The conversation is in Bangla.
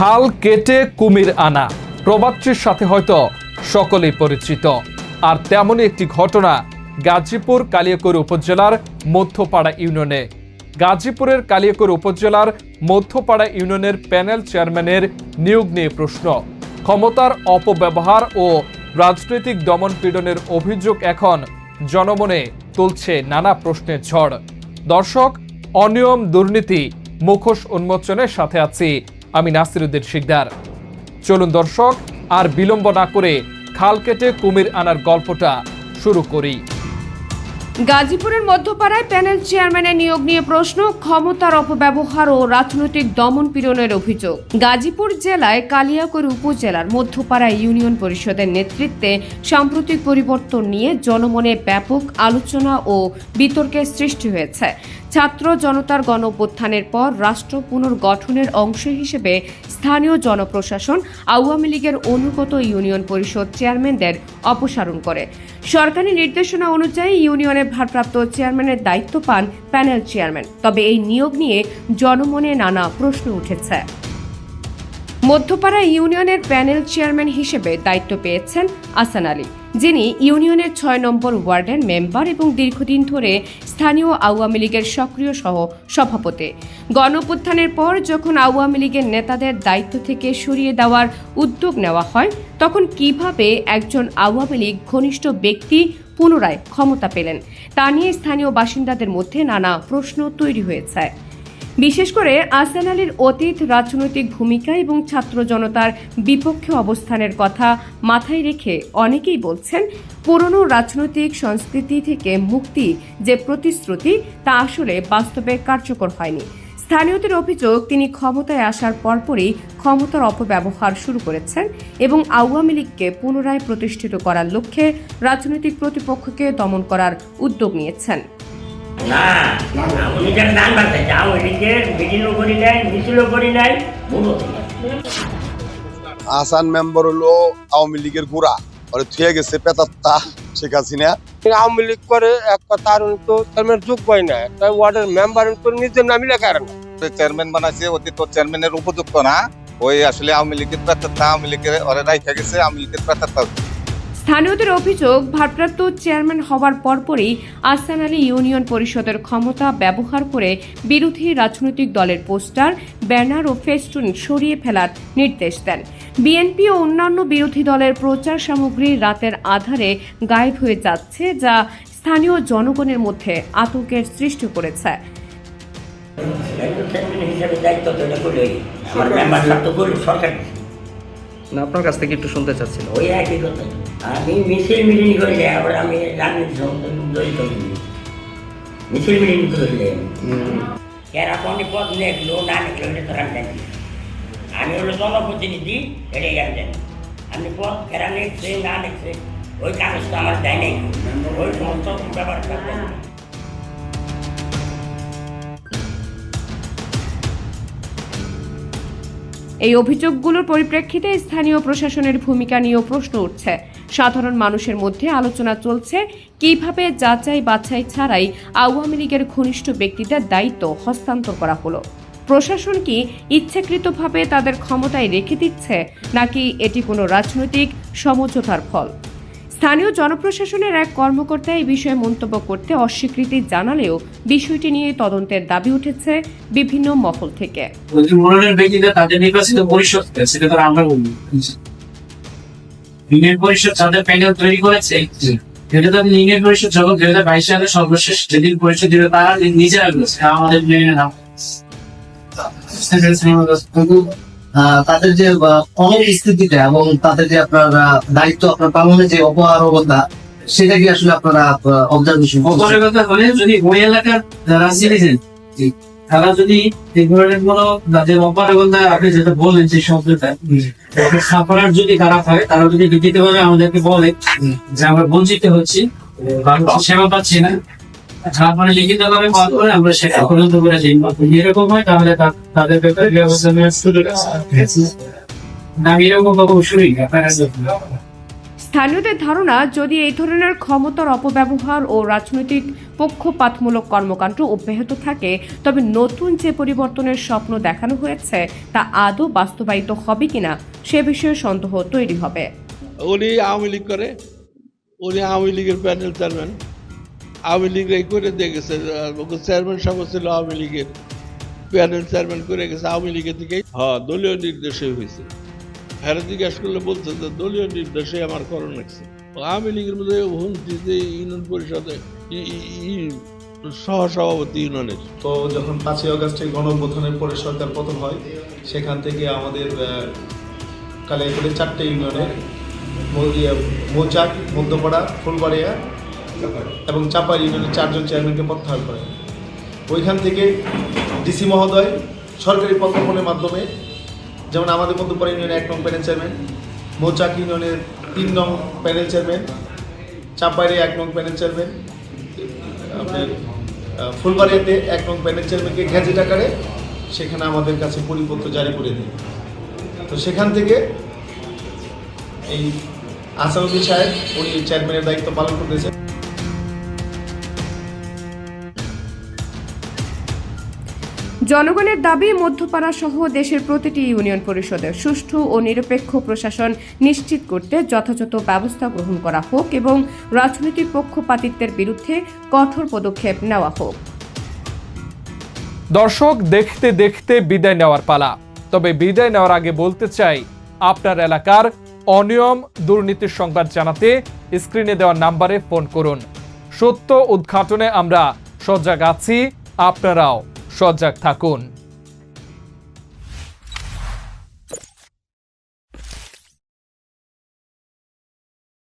খাল কেটে কুমির আনা প্রবাদটির সাথে হয়তো সকলেই পরিচিত। আর তেমনই একটি ঘটনা গাজীপুর কালিয়াকৈর উপজেলার মধ্যপাড়া ইউনিয়নে। গাজীপুরের কালিয়াকৈর উপজেলার মধ্যপাড়া ইউনিয়নের প্যানেল চেয়ারম্যানের নিয়োগ নিয়ে প্রশ্ন। ক্ষমতার অপব্যবহার ও রাজনৈতিক দমনপীড়নের অভিযোগ এখন জনমনে তুলছে নানা প্রশ্নের ঝড়। দর্শক, অনিয়ম দুর্নীতি মুখোশ উন্মোচনের সাথে আছি আমি নাসিরউদ্দিন শিকদার। চলুন দর্শক, আর বিলম্ব না করে খাল কেটে কুমির আনার গল্পটা শুরু করি। গাজীপুরের মধ্যপাড়ায় প্যানেল চেয়ারম্যানের নিয়োগ নিয়ে প্রশ্ন, ক্ষমতার অপব্যবহার ও রাজনৈতিক দমনপীড়নের অভিযোগ। গাজীপুর জেলায় কালিয়াকৈর উপজেলার মধ্যপাড়া ইউনিয়ন পরিষদের নেতৃত্বে সাম্প্রতিক পরিবর্তন নিয়ে জনমনে ব্যাপক আলোচনা ও বিতর্কের সৃষ্টি হয়েছে। ছাত্র জনতার গণঅভ্যুত্থানের পর রাষ্ট্র পুনর্গঠনের অংশ হিসেবে স্থানীয় জনপ্রশাসন আওয়ামী লীগের অনুগত ইউনিয়ন পরিষদ চেয়ারম্যানদের অপসারণ করে। সরকারি নির্দেশনা অনুযায়ী ইউনিয়নের ভারপ্রাপ্ত চেয়ারম্যানের দায়িত্ব পান প্যানেল চেয়ারম্যান। তবে এই নিয়োগ নিয়ে জনমনে নানা প্রশ্ন উঠেছে। মধ্যপাড়া ইউনিয়নের প্যানেল চেয়ারম্যান হিসেবে দায়িত্ব পেয়েছেন আহসান আলী, যিনি ইউনিয়নের ৬ নম্বর ওয়ার্ডের মেম্বার এবং দীর্ঘদিন ধরে স্থানীয় আওয়ামী লীগের সক্রিয় সহ সভাপতি। গণঅভ্যুত্থানের পর যখন আওয়ামী লীগের নেতাদের দায়িত্ব থেকে সরিয়ে দেওয়ার উদ্যোগ নেওয়া হয়, তখন কিভাবে একজন আওয়ামী লীগ ঘনিষ্ঠ ব্যক্তি পুনরায় ক্ষমতা পেলেন তা নিয়ে স্থানীয় বাসিন্দাদের মধ্যে নানা প্রশ্ন তৈরি হয়েছে। বিশেষ করে আহসান আলীর অতীত রাজনৈতিক ভূমিকা এবং ছাত্র জনতার বিপক্ষে অবস্থানের কথা মাথায় রেখে অনেকেই বলছেন, পুরনো রাজনৈতিক সংস্কৃতি থেকে মুক্তি যে প্রতিশ্রুতি তা আসলে বাস্তবে কার্যকর হয়নি। স্থানীয়দের অভিযোগ, তিনি ক্ষমতায় আসার পরপরই ক্ষমতার অপব্যবহার শুরু করেছেন এবং আওয়ামী লীগকে পুনরায় প্রতিষ্ঠিত করার লক্ষ্যে রাজনৈতিক প্রতিপক্ষকে দমন করার উদ্যোগ নিয়েছেন। আহসান মেম্বার হলো আওয়ামী লীগের গোড়া, ওরে থুয়ে গেছে পেতাত্তা শেখ হাসিনা। আওয়ামী লীগ করে এক কথা আর তো চেয়ারম্যান যোগ পায় না, তাই ওয়ার্ডের মেম্বার তো নিজের নামই লেখা না। চেয়ারম্যান বানাইছে, অতীত চেয়ারম্যানের উপযুক্ত না। ওই আসলে আওয়ামী লীগের পেতাত্তা, আওয়ামী লীগের ওরে রাইখা গেছে, আওয়ামী লীগের পেতাত্তা। স্থানীয়দের অভিযোগ, ভারপ্রাপ্ত চেয়ারম্যান হওয়ার পরপরই আহসান আলী ইউনিয়ন পরিষদের ক্ষমতা ব্যবহার করে বিরোধী রাজনৈতিক দলের পোস্টার, ব্যানার ও ফেস্টুন সরিয়ে ফেলার নির্দেশ দেন। বিএনপি ও অন্যান্য বিরোধী দলের প্রচার সামগ্রী রাতের আধারে গায়েব হয়ে যাচ্ছে, যা স্থানীয় জনগণের মধ্যে আতঙ্কের সৃষ্টি করেছে। না, আপনার কাছ থেকে একটু শুনতে চাচ্ছিলাম। ওই একই কথা, আমি মিছিল মিটিং করলে আবার আমি রাজনীতি জড়িত মিছিল মিটিং করলে এরা কোন পদ নেগলো না নেগলো এটা তো আমি জানি। আমি হলো জনপ্রতিনিধি, এটাই আমি জানি। আমি পদ এরা নেগছে না নেগছে ওই কাগজটা আমার দেয় নাই, ওই সমস্ত ব্যাপারটা দেয়। এই অভিযোগগুলোর পরিপ্রেক্ষিতে স্থানীয় প্রশাসনের ভূমিকা নিয়েও প্রশ্ন উঠছে। সাধারণ মানুষের মধ্যে আলোচনা চলছে, কিভাবে যাচাই বাছাই ছাড়াই আওয়ামী লীগের ঘনিষ্ঠ ব্যক্তিদের দায়িত্ব হস্তান্তর করা হলো। প্রশাসন কি ইচ্ছাকৃতভাবে তাদের ক্ষমতায় রেখে দিচ্ছে, নাকি এটি কোনো রাজনৈতিক সমঝোতার ফল? স্থানীয় জনপ্রশাসনের এক কর্মকর্তা এই বিষয়ে মন্তব্য করতে অস্বীকৃতি জানালেও বিষয়টি নিয়ে তদন্তের দাবি উঠেছে বিভিন্ন মহল থেকে। তাদের নির্বাচিত পরিষদ সেটা তো আমরা বলবো, ইউনিয়ন পরিষদ তাদের প্যানেল তৈরি করেছে। এটা তো ইউনিয়ন পরিষদ যখন 2022 সালে সর্বশেষ যেদিন পরিষদ দিল, তারা নিজেরা বলেছে আমাদের তাদের যে স্থিতিটা এবং তাদের যে আপনার দায়িত্ব আপনার পালনের যে অপারগতা, সেটা কি আসলে আপনারা অবজারভেশন অপারগতা হলে যদি ওই এলাকার যারা সিটিজেন তারা যদি এই ধরনের কোনো যে অপারগতা আপনি যেটা বলেন যে শব্দটা সাফারার যদি খারাপ হয়, তারা যদি লিখিতভাবে আমাদেরকে বলে যে আমরা বঞ্চিত হচ্ছি, সেবা পাচ্ছি না, তারপরে লিখিত ভাবে কল করে আমরা সেটা পর্যন্ত করে দিই, এরকম হয় তাহলে তাদের ব্যাপারে ব্যবস্থা নেওয়ার সুযোগ আছে। স্থানীয়দের ধারণা, যদি এই ধরনের ক্ষমতার অপব্যবহার ও রাজনৈতিক পক্ষপাতমূলক কর্মকাণ্ড অব্যাহত থাকে, তবে নতুন যে পরিবর্তনের স্বপ্ন দেখানো হয়েছে তা আদৌ বাস্তবায়িত হবে কিনা সে বিষয়ে সন্দেহ তৈরি হবে। উনি আওয়ামী লীগ করে, উনি আওয়ামী লীগের প্যানেল চেয়ারম্যান, আওয়ামী লীগ এই করে দিয়ে গেছে, চেয়ারম্যান সব ছিল আওয়ামী লীগের, প্যানেল চেয়ারম্যান করে গেছে আওয়ামী লীগের দিকেই। হ্যাঁ, দলীয় নির্দেশে হয়েছে। হ্যাঁ, জিজ্ঞাস করলে বলছে যে দলীয় নির্দেশে আমার করণ লাগছে। আওয়ামী লীগের মধ্যে হুমকি যে ইউনিয়ন পরিষদে সহসভাপতি ইউনিয়নের। তো যখন 5ই আগস্টে গণঅভ্যুত্থানের পরে সরকার পতন হয়, সেখান থেকে আমাদের কালিয়াকৈরে 4টে ইউনিয়নের মৌচাক, মধ্যপাড়া, ফুলবাড়িয়া এবং চাপাই ইউনিয়নের 4 জন চেয়ারম্যানকে প্রত্যাহার করে। ওইখান থেকে ডিসি মহোদয় সরকারি প্রজ্ঞাপনের মাধ্যমে, যেমন আমাদের মধ্যপাড়া ইউনিয়নের 1 নং প্যানেল চেয়ারম্যান, মৌচাক ইউনিয়নের 3 নং প্যানেল চেয়ারম্যান, চাপাইরে 1 নং প্যানেল চেয়ারম্যান, আপনার ফুলবাড়িয়াতে 1 নং প্যানেল চেয়ারম্যানকে গেজেট আকারে সেখানে আমাদের কাছে পরিপত্র জারি করে দেয়। তো সেখান থেকে এই আসাদুদ্দিন সাহেব উনি চেয়ারম্যানের দায়িত্ব পালন করতেছেন। জনগণের দাবি, মধ্যপাড়া সহ দেশের প্রতিটি ইউনিয়ন পরিষদের সুষ্ঠু ও নিরপেক্ষ প্রশাসন নিশ্চিত করতে যথাযথ ব্যবস্থা গ্রহণ করা হোক এবং রাজনৈতিক পক্ষপাতিত্বের বিরুদ্ধে কঠোর পদক্ষেপ নেওয়া হোক। দর্শক, দেখতে দেখতে বিদায় নেওয়ার পালা। তবে বিদায় নেওয়ার আগে বলতে চাই, আপনার এলাকার অনিয়ম দুর্নীতির সংবাদ জানাতে স্ক্রিনে দেওয়া নাম্বারে ফোন করুন। সত্য উদ্ঘাটনে আমরা সজাগ আছি, আপনারাও সজাগ থাকুন।